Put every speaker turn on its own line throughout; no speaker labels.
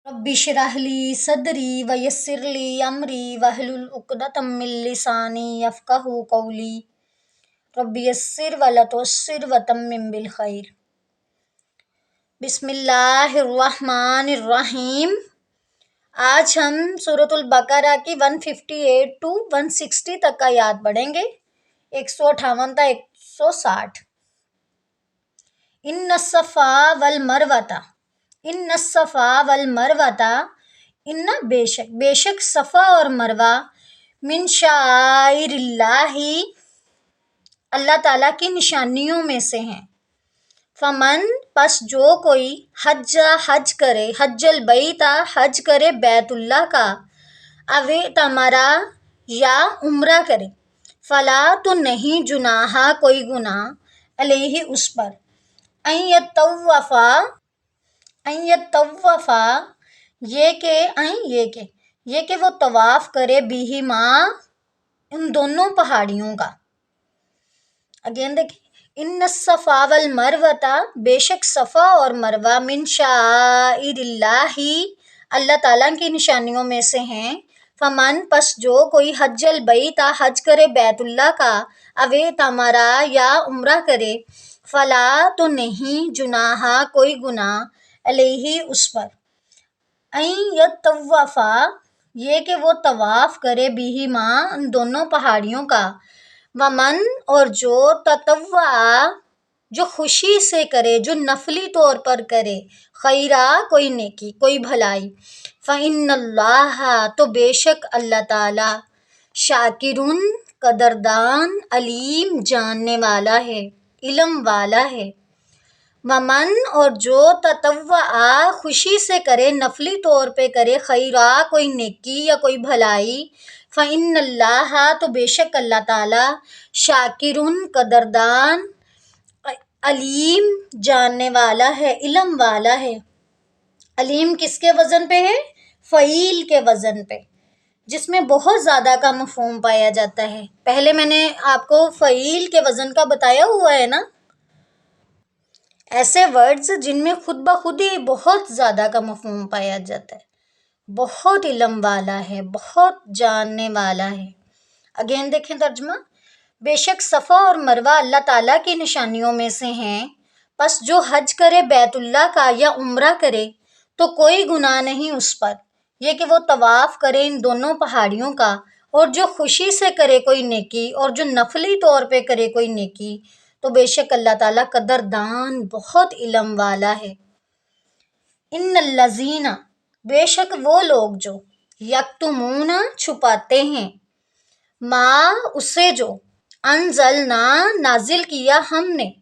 Rabbi इश्रह ली सदरी वयस्सिर ली अमरी वहलुल उक़दतम मिन लिसानी यफ़क़हू क़ौली rabbi यस्सिर वला तुअस्सिर वतम्मिम बिल खैर। बिस्मिल्लाहिर्रहमानिर्रहीम। आज हम सूरतुल बकरा की 158 टू 160 तक का याद पढ़ेंगे, 158 था 160। इन्नस्सफ़ा वल मरवता, इन्नस्सफ़ा वल मरवता, इन्ना बेशक, बेशक सफ़ा और मरवा, मिन शाइरिल्लाही अल्लाह ताला की निशानियों में से हैं। फमन पस जो कोई हज करे, हज्जल बैता हज करे बैतुल्लाह का, अवे तमरा या उम्रा करे, फला तो नहीं जुनाहा कोई गुनाह, अलैहि उस पर, अय्यतव्वफ़ा ये के वो तवाफ़ करे, बिही माँ उन दोनों पहाड़ियों का। अगेन देखिए, इन्नस्सफ़ा वल मरवता, बेशक सफ़ा और मरवा, मिन शाइरिल्लाही अल्लाह ताला की निशानियों में से हैं। फमन पस जो कोई हज्जल बैता हज करे बैतुल्लाह का, अवे तमरा या उम्रा करे, फला तो नहीं जुनाहा कोई गुनाह, अलैहि उस पर, अय्यतव्वफ़ा ये कि वो तवाफ़ करे, बिही माँ उन दोनों पहाड़ियों का, वमन और जो ततव्वा जो खुशी से करे, जो नफली तौर पर करे, खैरा कोई नेकी कोई भलाई, फ़इन्नल्लाह तो बेशक अल्लाह ताला, शाकिरुन कदरदान, अलीम जानने वाला है, इल्म वाला है। वमन और जो ततव्वा खुशी से करे, नफली तौर पे करे, खैरा कोई नेकी या कोई भलाई, फ़इन्नल्लाह तो बेशक अल्लाह ताला, शाकिरुन कदरदान, अलीम जानने वाला है, इल्म वाला है। अलीम किसके वज़न पे है? फ़ईल के वज़न पे, जिसमें बहुत ज़्यादा का मफ़हूम पाया जाता है। पहले मैंने आपको फ़ईल के वज़न का बताया हुआ है ना, ऐसे वर्ड्स जिनमें खुद ब खुद ही बहुत ज़्यादा का मफ़हूम पाया जाता है, बहुत इल्म वाला है, बहुत जानने वाला है। अगेन देखें तर्जुमा, बेशक सफ़ा और मरवा अल्लाह ताला की निशानियों में से हैं, बस जो हज करे बैतुल्लाह का या उम्रा करे तो कोई गुनाह नहीं उस पर, यह कि वो तवाफ़ करे इन दोनों पहाड़ियों का, और जो खुशी से करे कोई नेकी और जो नफली तौर पे करे कोई नेकी, तो बेशक अल्लाह ताला कदरदान बहुत इल्म वाला है। इन्नल्लज़ीना बेशक वो लोग जो यक्तुमूना छुपाते हैं, माँ उसे जो अनज़लना नाजिल किया हमने,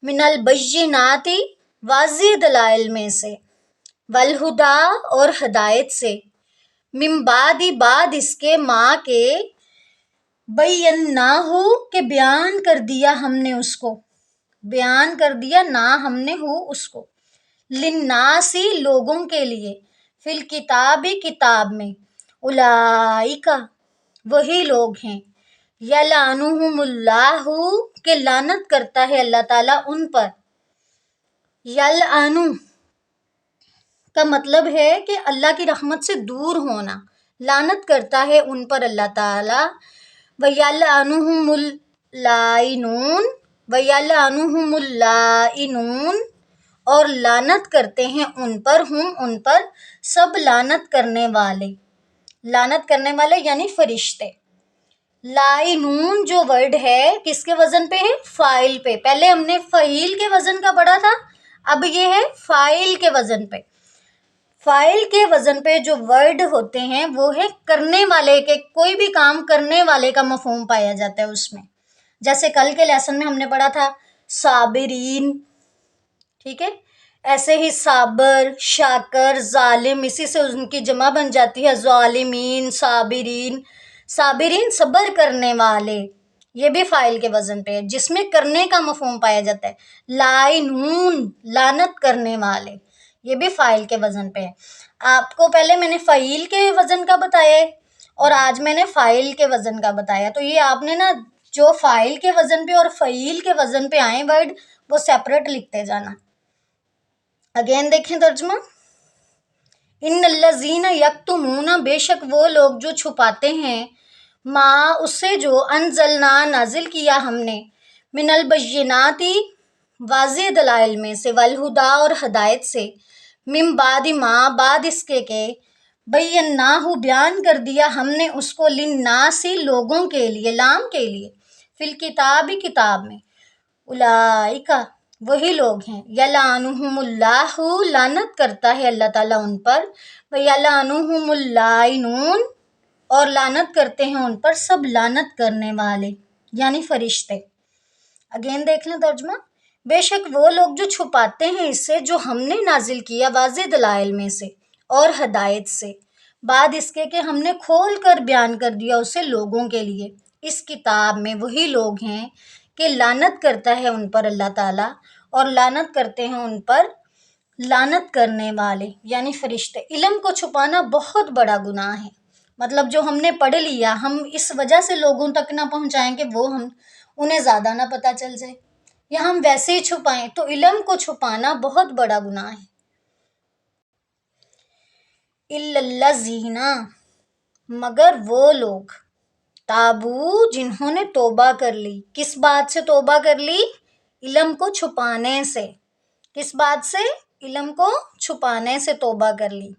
मिनल बय्यिनाति वाज़िह दलाइल में से, वल हुदा और हदायत से, मिन बादी बाद इसके माँ के, बय्यन्नाहु के बयान कर दिया हमने उसको, बयान कर दिया ना हमने हो उसको, लिन्नासी लोगों के लिए, फिल किताबी किताब में, उलाइका वही लोग हैं, यलअनुहुमुल्लाहु के लानत करता है अल्लाह ताला उन पर। यलअनु का मतलब है कि अल्लाह की रहमत से दूर होना, लानत करता है उन पर अल्लाह ताला। वयलअनुहुमुल लाइनून, वयलअनुहुमुल लाइनून और लानत करते हैं उन पर, उन पर सब लानत करने वाले यानी फरिश्ते। लाइनून जो वर्ड है किसके वजन पे है? फाइल पे। पहले हमने फ़ईल के वजन का पढ़ा था, अब ये है फाइल के वजन पे। फाइल के वजन पे जो वर्ड होते हैं वो है करने वाले के, कोई भी काम करने वाले का मफहूम पाया जाता है उसमें। जैसे कल के लेसन में हमने पढ़ा था साबिरीन, ठीक है, ऐसे ही साबर, शाकर, जालिम, इसी से उनकी जमा बन जाती है जालिमीन, साबिरीन। साबिरीन सबर करने वाले, ये भी फाइल के वजन पे है, जिसमें करने का मफहूम पाया जाता है। लाइनून लानत करने वाले, ये भी फाइल के वजन पे है। आपको पहले मैंने फ़ईल के वजन का बताया है और आज मैंने फाइल के वजन का बताया, तो ये आपने ना जो फाइल के वजन पे और फ़ईल के वजन पे आए वर्ड वो सेपरेट लिखते जाना। अगेन देखें तर्जुमा, ان الذین یکتمون، بے شک وہ لوگ جو چھپاتے ہیں، ماں اس سے جو انزلنا نازل کیا ہم نے، من البیناتی واضح دلائل میں سے، والہدا اور ہدایت سے، من بعد ماں بعد اس کے کہ بیناہ بیان کر دیا ہم نے اس کو، للناسی لوگوں کے لیے، لام کے لیے، فی الکتاب کتاب میں، اولئک وہی لوگ ہیں، یلعنہم اللہ لعنت کرتا ہے اللہ تعالیٰ ان پر، ویلعنہم اللاعنون اور لعنت کرتے ہیں ان پر سب لعنت کرنے والے یعنی فرشتے۔ اگین دیکھ لیں ترجمہ، بے شک وہ لوگ جو چھپاتے ہیں اس سے جو ہم نے نازل کیا واضح دلائل میں سے اور ہدایت سے، بعد اس کے کہ ہم نے کھول کر بیان کر دیا اسے لوگوں کے لیے اس کتاب میں، وہی لوگ ہیں کہ لعنت کرتا ہے ان پر اللہ تعالیٰ اور لعنت کرتے ہیں ان پر لعنت کرنے والے یعنی فرشتے۔ علم کو چھپانا بہت بڑا گناہ ہے، مطلب جو ہم نے پڑھ لیا ہم اس وجہ سے لوگوں تک نہ پہنچائیں کہ وہ انہیں زیادہ نہ پتہ چل جائے، یا ہم ویسے ہی چھپائیں، تو علم کو چھپانا بہت بڑا گناہ ہے۔ الا الذین، مگر وہ لوگ، تابو جنہوں نے توبہ کر لی، کس بات سے توبہ کر لی؟ علم کو چھپانے سے۔ کس بات سے؟ علم کو چھپانے سے توبہ کر لی۔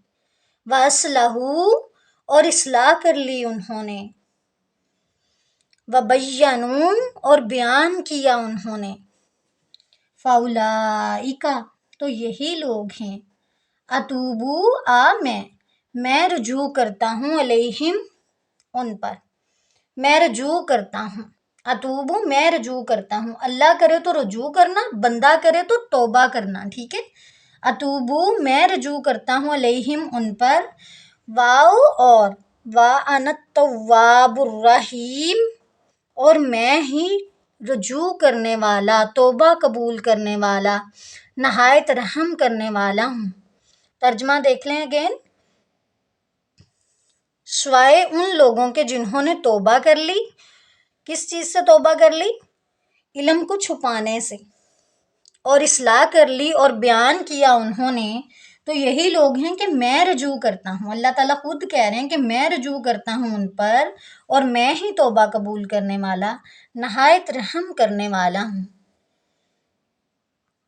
وَأَصْلَحُوا اور اصلاح کر لی انہوں نے، وَبَيَّنُوا اور بیان کیا انہوں نے، فَأُولَئِکَ تو یہی لوگ ہیں، اتوبو میں رجوع کرتا ہوں، علیہم ان پر، میں رجوع کرتا ہوں، اتوبو میں رجوع کرتا ہوں، اللہ کرے تو رجوع کرنا، بندہ کرے تو توبہ کرنا، ٹھیک ہے، اتوبو میں رجوع کرتا ہوں، علیہم ان پر، واؤ اور وَأَنَا التَّوَّابُ الرَّحِيمُ اور میں ہی رجوع کرنے والا، توبہ قبول کرنے والا، نہایت رحم کرنے والا ہوں۔ ترجمہ دیکھ لیں اگین، سوائے ان لوگوں کے جنہوں نے توبہ کر لی، کس چیز سے توبہ کر لی؟ علم کو چھپانے سے، اور اصلاح کر لی اور بیان کیا انہوں نے، تو یہی لوگ ہیں کہ میں رجوع کرتا ہوں۔ اللہ تعالیٰ خود کہہ رہے ہیں کہ میں رجوع کرتا ہوں ان پر، اور میں ہی توبہ قبول کرنے والا، نہایت رحم کرنے والا ہوں۔